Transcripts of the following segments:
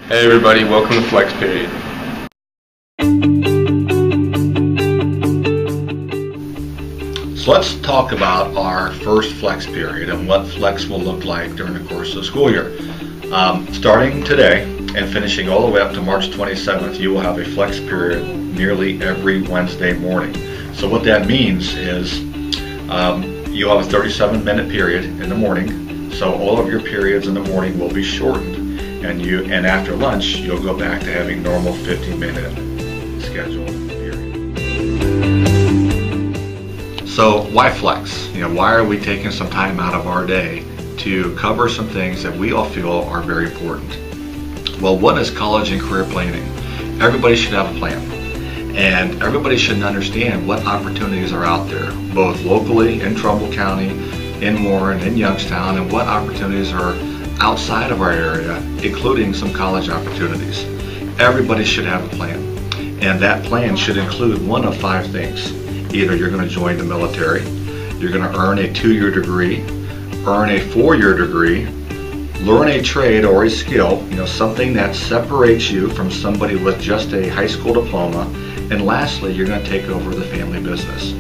Hey everybody, welcome to Flex Period. So let's talk about our first flex period and what flex will look like during the course of the school year. Starting today and finishing all the way up to March 27th, you will have a flex period nearly every Wednesday morning. So what that means is you'll have a 37-minute period in the morning, so all of your periods in the morning will be shortened, and after lunch you'll go back to having normal 50-minute scheduled period. So why flex? Why are we taking some time out of our day to cover some things that we all feel are very important? Well, one is college and career planning. Everybody should have a plan, and everybody should understand what opportunities are out there, both locally in Trumbull County, in Warren, in Youngstown, and what opportunities are outside of our area, including some college opportunities. Everybody should have a plan, and that plan should include one of 5 things. Either you're going to join the military, you're going to earn a 2-year degree, earn a 4-year degree, learn a trade or a skill, something that separates you from somebody with just a high school diploma, and lastly, you're going to take over the family business.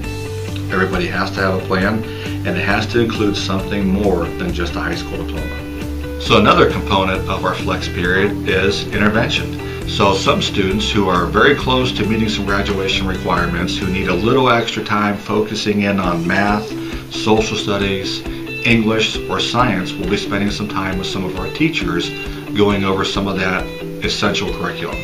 Everybody has to have a plan, and it has to include something more than just a high school diploma. So another component of our flex period is intervention. So some students who are very close to meeting some graduation requirements, who need a little extra time focusing in on math, social studies, English, or science, will be spending some time with some of our teachers going over some of that essential curriculum.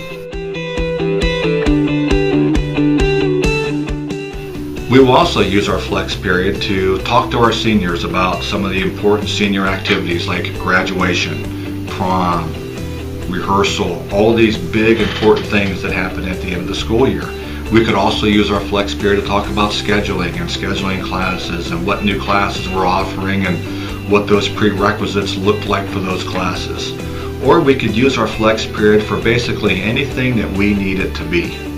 We will also use our flex period to talk to our seniors about some of the important senior activities like graduation, prom, rehearsal, all these big important things that happen at the end of the school year. We could also use our flex period to talk about scheduling and scheduling classes and what new classes we're offering and what those prerequisites look like for those classes. Or we could use our flex period for basically anything that we need it to be.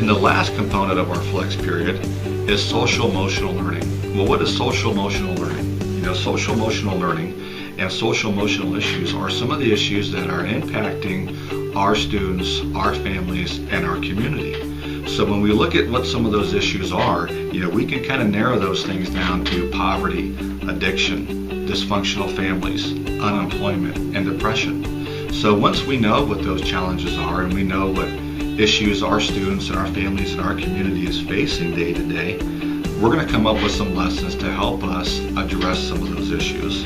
And the last component of our flex period is social emotional learning. Well, what is social emotional learning? Social emotional learning and social emotional issues are some of the issues that are impacting our students, our families, and our community. So when we look at what some of those issues are, we can kind of narrow those things down to poverty, addiction, dysfunctional families, unemployment, and depression. So once we know what those challenges are and we know what issues our students and our families and our community is facing day to day, we're going to come up with some lessons to help us address some of those issues.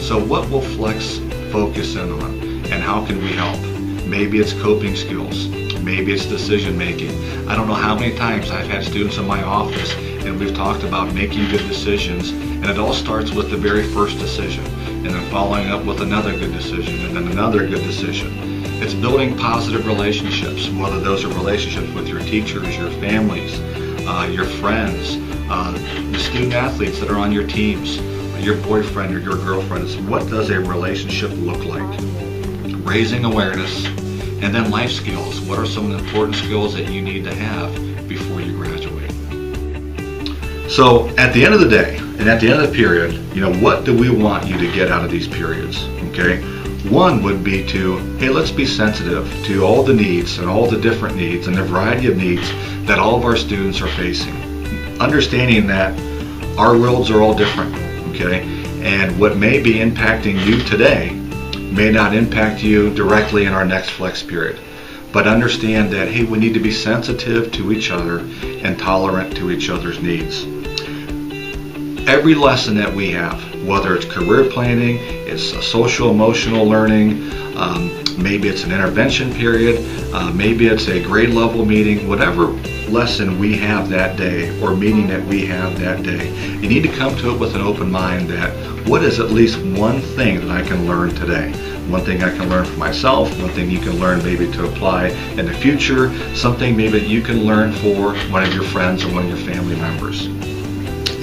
So what will Flex focus in on, and how can we help? Maybe it's coping skills, maybe it's decision making. I don't know how many times I've had students in my office and we've talked about making good decisions, and it all starts with the very first decision and then following up with another good decision and then another good decision. It's building positive relationships, whether those are relationships with your teachers, your families, your friends, the student athletes that are on your teams, your boyfriend or your girlfriend. It's what does a relationship look like? Raising awareness, and then life skills. What are some of the important skills that you need to have before you graduate? So at the end of the day, and at the end of the period, what do we want you to get out of these periods? Okay. One would be to, hey, let's be sensitive to all the needs and all the different needs and the variety of needs that all of our students are facing. Understanding that our worlds are all different, okay? And what may be impacting you today may not impact you directly in our next flex period. But understand that, hey, we need to be sensitive to each other and tolerant to each other's needs. Every lesson that we have, whether it's career planning, it's a social emotional learning, maybe it's an intervention period, maybe it's a grade level meeting, whatever lesson we have that day or meeting that we have that day, you need to come to it with an open mind that what is at least one thing that I can learn today? One thing I can learn for myself, one thing you can learn maybe to apply in the future, something maybe that you can learn for one of your friends or one of your family members.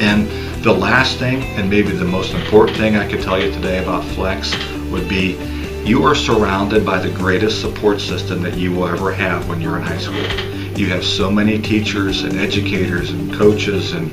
And the last thing, and maybe the most important thing I could tell you today about Flex would be you are surrounded by the greatest support system that you will ever have when you're in high school. You have so many teachers and educators and coaches and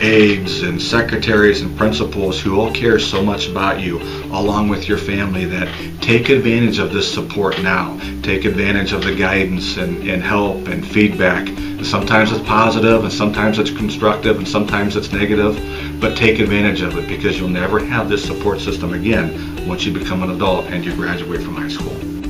aides and secretaries and principals who all care so much about you, along with your family, that take advantage of this support now. Take advantage of the guidance and help and feedback. Sometimes it's positive and sometimes it's constructive and sometimes it's negative, but take advantage of it, because you'll never have this support system again once you become an adult and you graduate from high school.